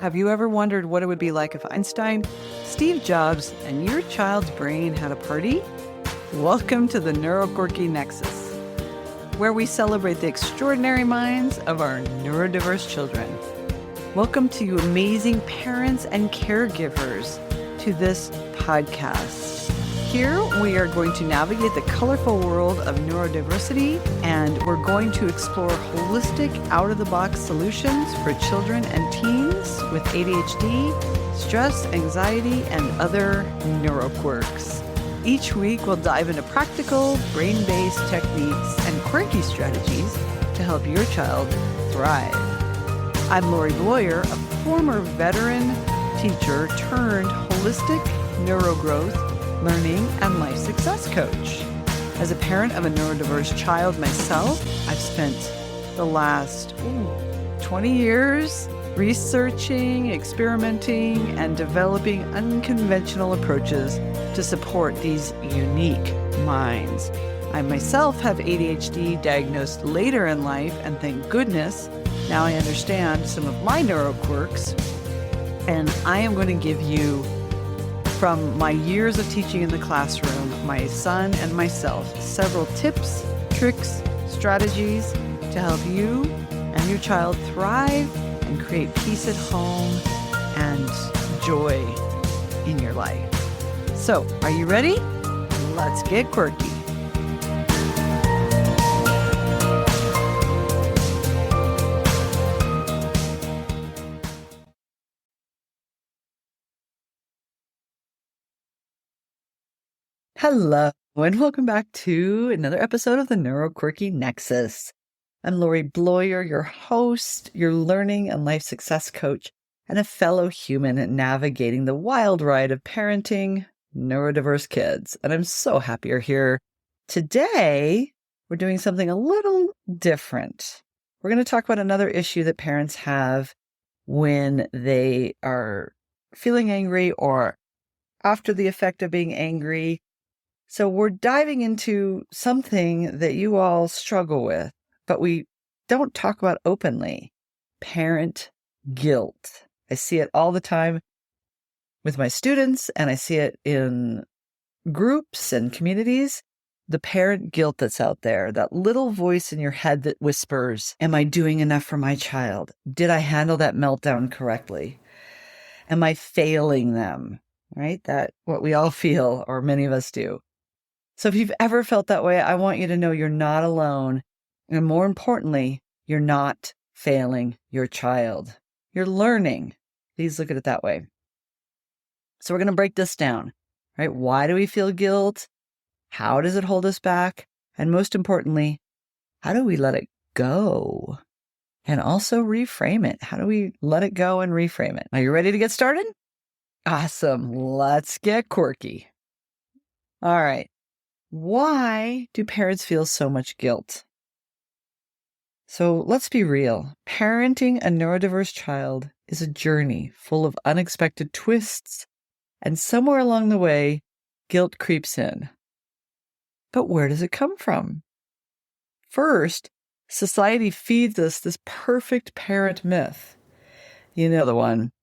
Have you ever wondered what it would be like if Einstein, Steve Jobs, and your child's brain had a party? Welcome to the Quirky Nexus, where we celebrate the extraordinary minds of our neurodiverse children. Welcome to you amazing parents and caregivers to this podcast. Here we are going to navigate the colorful world of neurodiversity, and we're going to explore holistic, out-of-the-box solutions for children and teens with ADHD, stress, anxiety, and other neuroquirks. Each week we'll dive into practical, brain-based techniques and quirky strategies to help your child thrive. I'm Lori Bloyer, a former veteran teacher turned holistic neurogrowth, learning, and life success coach. As a parent of a neurodiverse child myself, I've spent the last 20 years researching, experimenting, and developing unconventional approaches to support these unique minds. I myself have ADHD diagnosed later in life, and thank goodness, now I understand some of my neuroquirks, and I am going to give you, from my years of teaching in the classroom, my son and myself, several tips, tricks, strategies to help you and your child thrive and create peace at home and joy in your life. So, are you ready? Let's get quirky. Hello, and welcome back to another episode of the Quirky Nexus. I'm Lori Bloyer, your host, your learning and life success coach, and a fellow human navigating the wild ride of parenting neurodiverse kids. And I'm so happy you're here. Today, we're doing something a little different. We're going to talk about another issue that parents have when they are feeling angry or after the effect of being angry. So we're diving into something that you all struggle with, but we don't talk about openly. Parent guilt. I see it all the time with my students, and I see it in groups and communities. The parent guilt that's out there, that little voice in your head that whispers, am I doing enough for my child? Did I handle that meltdown correctly? Am I failing them? Right? That what we all feel, or many of us do. So if you've ever felt that way, I want you to know you're not alone. And more importantly, you're not failing your child. You're learning. Please look at it that way. So we're going to break this down, right? Why do we feel guilt? How does it hold us back? And most importantly, how do we let it go? And also reframe it. How do we let it go and reframe it? Are you ready to get started? Awesome. Let's get quirky. All right. Why do parents feel so much guilt? So let's be real. Parenting a neurodiverse child is a journey full of unexpected twists, and somewhere along the way, guilt creeps in. But where does it come from? First, society feeds us this perfect parent myth. You know the one.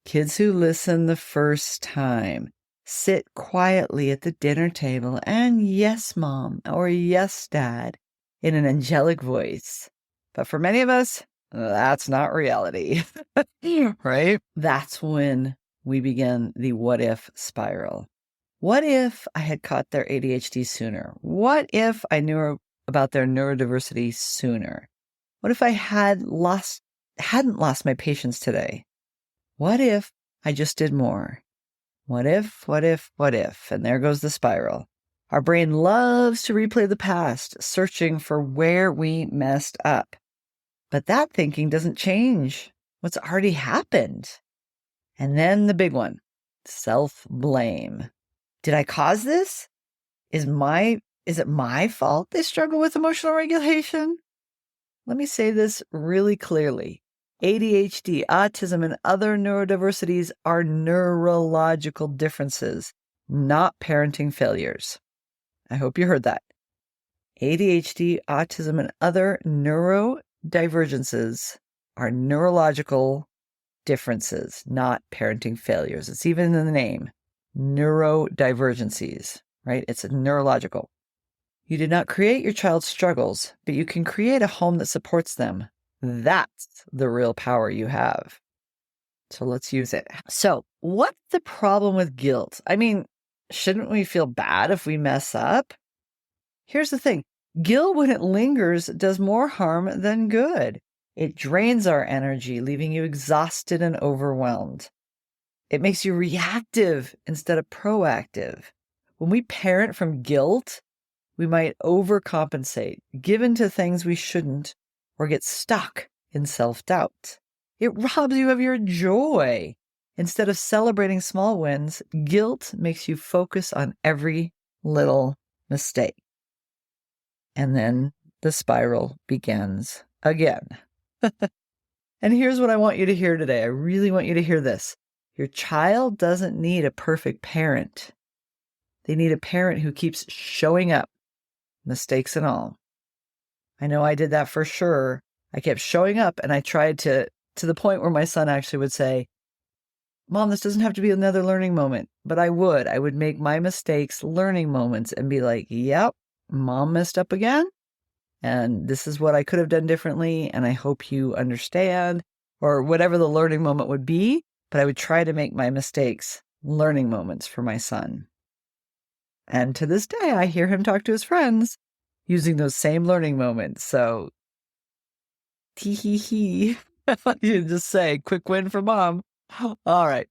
Kids who listen the first time sit quietly at the dinner table and yes, mom, or yes, dad, in an angelic voice. But for many of us, that's not reality, right? That's when we begin the what-if spiral. What if I had caught their ADHD sooner? What if I knew about their neurodiversity sooner? What if I hadn't lost my patience today? What if I just did more? What if? And there goes the spiral. Our brain loves to replay the past, searching for where we messed up. But that thinking doesn't change what's already happened. And then the big one, self-blame. Did I cause this? Is it my fault they struggle with emotional regulation? Let me say this really clearly. ADHD, autism, and other neurodiversities are neurological differences, not parenting failures. I hope you heard that. ADHD, autism, and other neurodivergences are neurological differences, not parenting failures. It's even in the name, neurodivergencies, right? It's neurological. You did not create your child's struggles, but you can create a home that supports them. That's the real power you have. So let's use it. So what's the problem with guilt? I mean, shouldn't we feel bad if we mess up? Here's the thing. Guilt, when it lingers, does more harm than good. It drains our energy, leaving you exhausted and overwhelmed. It makes you reactive instead of proactive. When we parent from guilt, we might overcompensate, give in to things we shouldn't, or get stuck in self-doubt. It robs you of your joy. Instead of celebrating small wins, guilt makes you focus on every little mistake. And then the spiral begins again. And here's what I want you to hear today. I really want you to hear this. Your child doesn't need a perfect parent. They need a parent who keeps showing up, mistakes and all. I know I did that for sure. I kept showing up, and I tried to the point where my son actually would say, Mom, this doesn't have to be another learning moment. But I would make my mistakes learning moments and be like, yep, Mom messed up again. And this is what I could have done differently. And I hope you understand, or whatever the learning moment would be. But I would try to make my mistakes learning moments for my son. And to this day, I hear him talk to his friends using those same learning moments. So, tee hee hee. You just say, quick win for Mom. All right.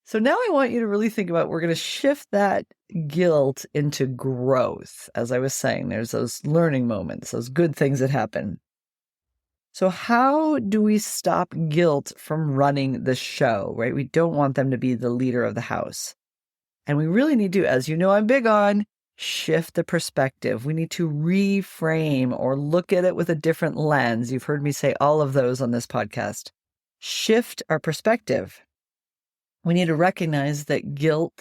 So now I want you to really think about, we're going to shift that guilt into growth. As I was saying, there's those learning moments, those good things that happen. So how do we stop guilt from running the show, right? We don't want them to be the leader of the house. And we really need to, as you know I'm big on, shift the perspective. We need to reframe or look at it with a different lens. You've heard me say all of those on this podcast. Shift our perspective. We need to recognize that guilt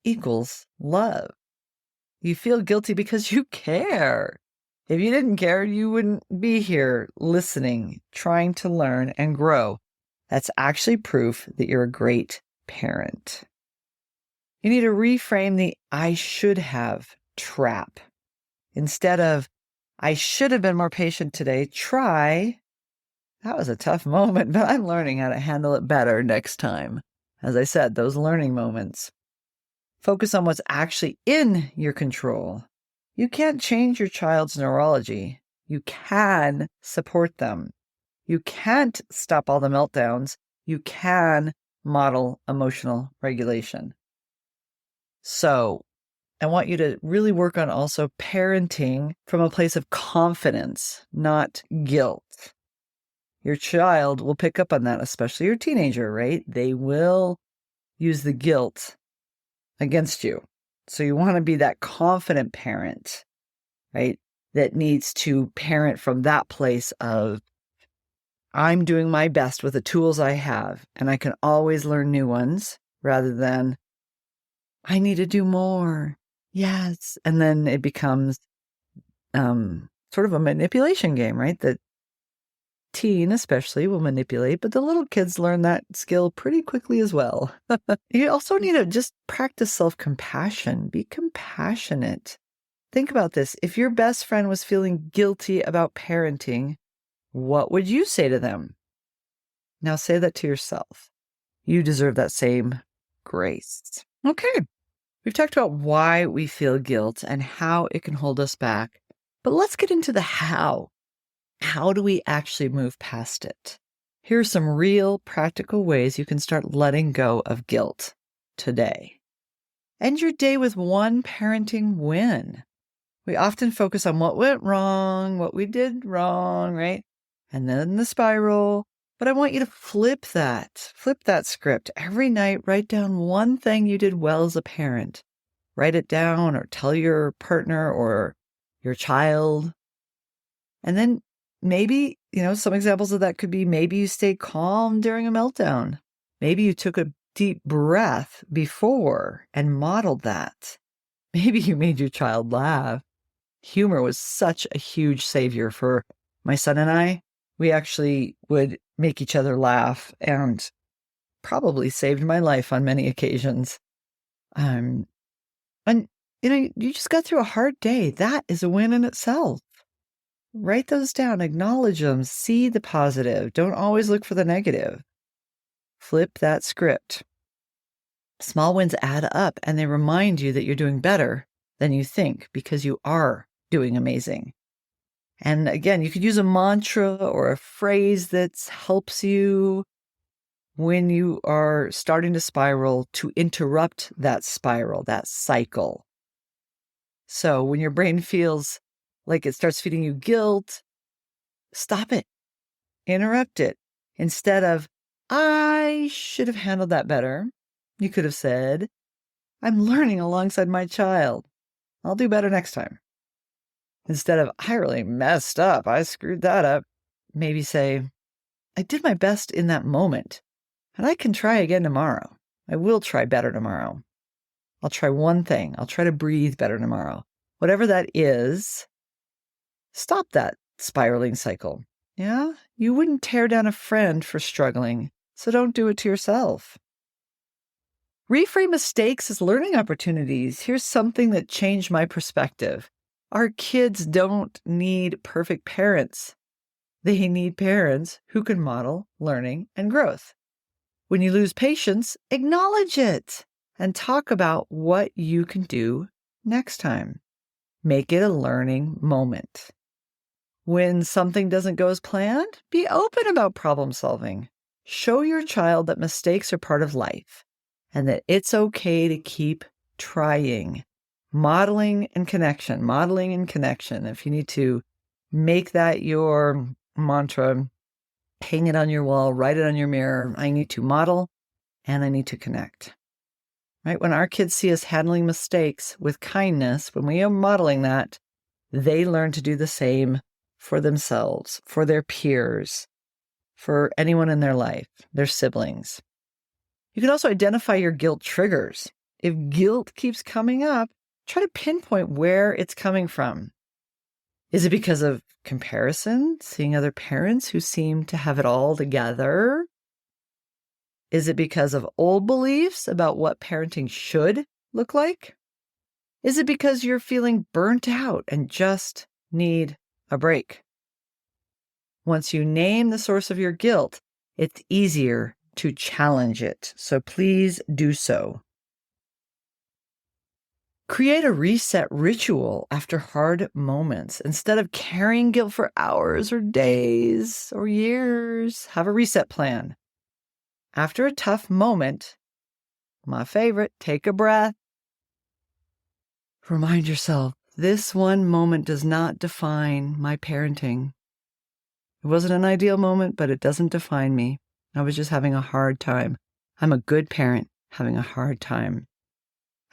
equals love. You feel guilty because you care. If you didn't care, you wouldn't be here listening, trying to learn and grow. That's actually proof that you're a great parent. You need to reframe the I should have trap. Instead of I should have been more patient today, try that was a tough moment, but I'm learning how to handle it better next time. As I said, those learning moments. Focus on what's actually in your control. You can't change your child's neurology. You can support them. You can't stop all the meltdowns. You can model emotional regulation. So I want you to really work on also parenting from a place of confidence, not guilt. Your child will pick up on that, especially your teenager, right? They will use the guilt against you. So you want to be that confident parent, right? That needs to parent from that place of, I'm doing my best with the tools I have, and I can always learn new ones, rather than, I need to do more. Yes. And then it becomes sort of a manipulation game, right? That teen especially will manipulate, but the little kids learn that skill pretty quickly as well. You also need to just practice self-compassion. Be compassionate. Think about this. If your best friend was feeling guilty about parenting, what would you say to them? Now say that to yourself. You deserve that same grace. Okay. We've talked about why we feel guilt and how it can hold us back, but let's get into the how. How do we actually move past it? Here are some real practical ways you can start letting go of guilt today. End your day with one parenting win. We often focus on what went wrong, what we did wrong, right? And then the spiral. But I want you to flip that script. Every night, write down one thing you did well as a parent. Write it down or tell your partner or your child. And then maybe, some examples of that could be, maybe you stayed calm during a meltdown. Maybe you took a deep breath before and modeled that. Maybe you made your child laugh. Humor was such a huge savior for my son and I. We actually would make each other laugh, and probably saved my life on many occasions. And you just got through a hard day. That is a win in itself. Write those down, acknowledge them, see the positive. Don't always look for the negative. Flip that script. Small wins add up, and they remind you that you're doing better than you think because you are doing amazing. And again, you could use a mantra or a phrase that helps you when you are starting to spiral to interrupt that spiral, that cycle. So when your brain feels like it starts feeding you guilt, stop it, interrupt it. Instead of, I should have handled that better, you could have said, I'm learning alongside my child. I'll do better next time. Instead of, I really messed up, I screwed that up, maybe say, I did my best in that moment, and I can try again tomorrow. I will try better tomorrow. I'll try one thing. I'll try to breathe better tomorrow. Whatever that is, stop that spiraling cycle. Yeah, you wouldn't tear down a friend for struggling, so don't do it to yourself. Reframe mistakes as learning opportunities. Here's something that changed my perspective. Our kids don't need perfect parents. They need parents who can model learning and growth. When you lose patience, acknowledge it and talk about what you can do next time. Make it a learning moment. When something doesn't go as planned, be open about problem solving. Show your child that mistakes are part of life and that it's okay to keep trying. Modeling and connection. If you need to make that your mantra, hang it on your wall, write it on your mirror. I need to model and I need to connect. Right? When our kids see us handling mistakes with kindness, when we are modeling that, they learn to do the same for themselves, for their peers, for anyone in their life, their siblings. You can also identify your guilt triggers. If guilt keeps coming up, try to pinpoint where it's coming from. Is it because of comparison, seeing other parents who seem to have it all together? Is it because of old beliefs about what parenting should look like? Is it because you're feeling burnt out and just need a break? Once you name the source of your guilt, it's easier to challenge it. So please do so. Create a reset ritual after hard moments. Instead of carrying guilt for hours or days or years, have a reset plan. After a tough moment, my favorite, take a breath. Remind yourself, this one moment does not define my parenting. It wasn't an ideal moment, but it doesn't define me. I was just having a hard time. I'm a good parent having a hard time.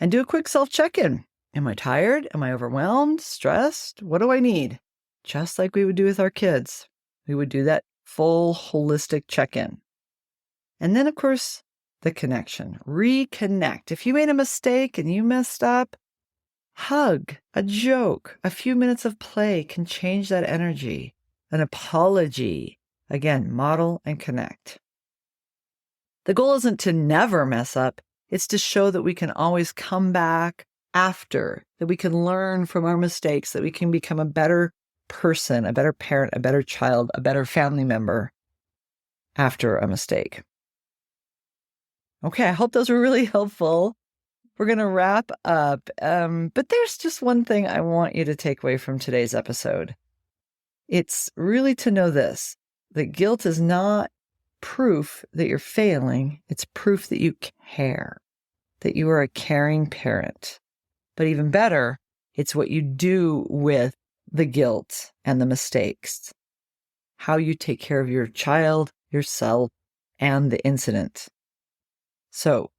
And do a quick self-check-in. Am I tired? Am I overwhelmed? Stressed? What do I need? Just like we would do with our kids. We would do that full holistic check-in. And then, of course, the connection. Reconnect. If you made a mistake and you messed up, hug, a joke, a few minutes of play can change that energy. An apology. Again, model and connect. The goal isn't to never mess up. It's to show that we can always come back after, that we can learn from our mistakes, that we can become a better person, a better parent, a better child, a better family member after a mistake. Okay, I hope those were really helpful. We're going to wrap up, but there's just one thing I want you to take away from today's episode. It's really to know this, that guilt is not proof that you're failing. It's proof that you care, that you are a caring parent. But even better, it's what you do with the guilt and the mistakes, how you take care of your child, yourself, and the incident. So,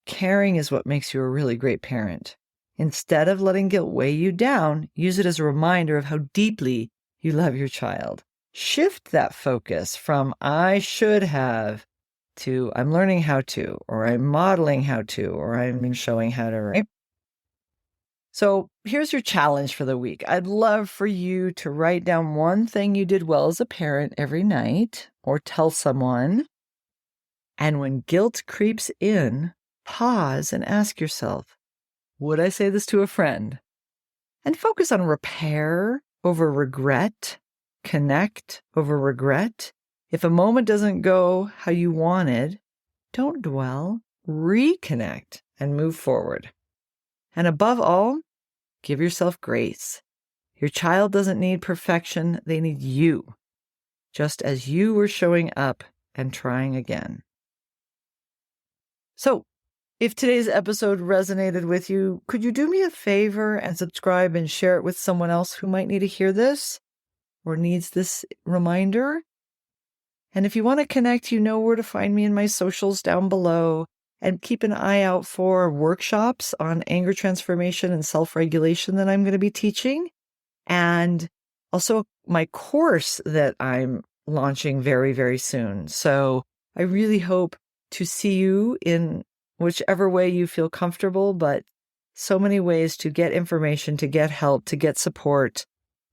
caring is what makes you a really great parent. Instead of letting guilt weigh you down, use it as a reminder of how deeply you love your child. Shift that focus from I should have to I'm learning how to, or I'm modeling how to, or I'm showing how to, right? So here's your challenge for the week. I'd love for you to write down one thing you did well as a parent every night, or tell someone. And when guilt creeps in, pause and ask yourself, would I say this to a friend? And focus on repair over regret, connect over regret. If a moment doesn't go how you wanted, don't dwell, reconnect and move forward. And above all, give yourself grace. Your child doesn't need perfection, they need you, just as you were showing up and trying again. So, if today's episode resonated with you, could you do me a favor and subscribe and share it with someone else who might need to hear this or needs this reminder? And if you want to connect, you know where to find me in my socials down below. And keep an eye out for workshops on anger transformation and self-regulation that I'm going to be teaching. And also my course that I'm launching very, very soon. So I really hope to see you in whichever way you feel comfortable, but so many ways to get information, to get help, to get support,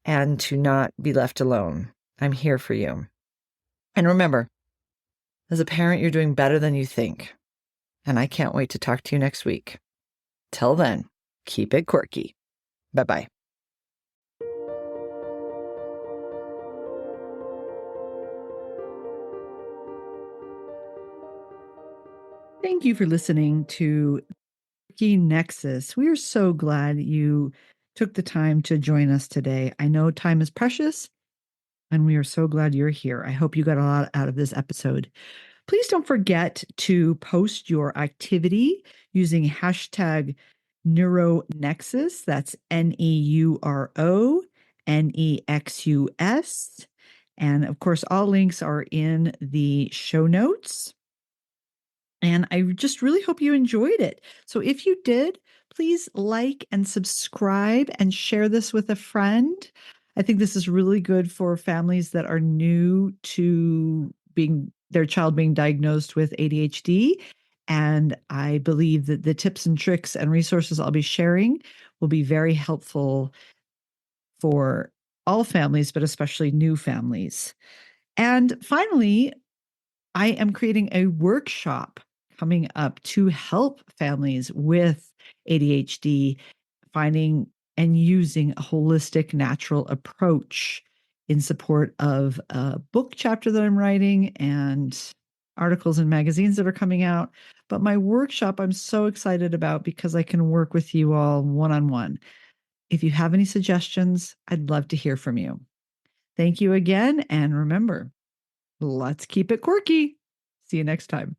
and to not be left alone. I'm here for you. And remember, as a parent, you're doing better than you think. And I can't wait to talk to you next week. Till then, keep it quirky. Bye-bye. Thank you for listening to Quirky Nexus. We are so glad you took the time to join us today. I know time is precious, and we are so glad you're here. I hope you got a lot out of this episode. Please don't forget to post your activity using hashtag NeuroNexus. That's NeuroNexus. And of course, all links are in the show notes. And I just really hope you enjoyed it. So if you did, please like and subscribe and share this with a friend. I think this is really good for families that are new to their child being diagnosed with ADHD. And I believe that the tips and tricks and resources I'll be sharing will be very helpful for all families, but especially new families. And finally, I am creating a workshop coming up to help families with ADHD finding and using a holistic, natural approach in support of a book chapter that I'm writing and articles and magazines that are coming out. But my workshop, I'm so excited about because I can work with you all one-on-one. If you have any suggestions, I'd love to hear from you. Thank you again. And remember, let's keep it quirky. See you next time.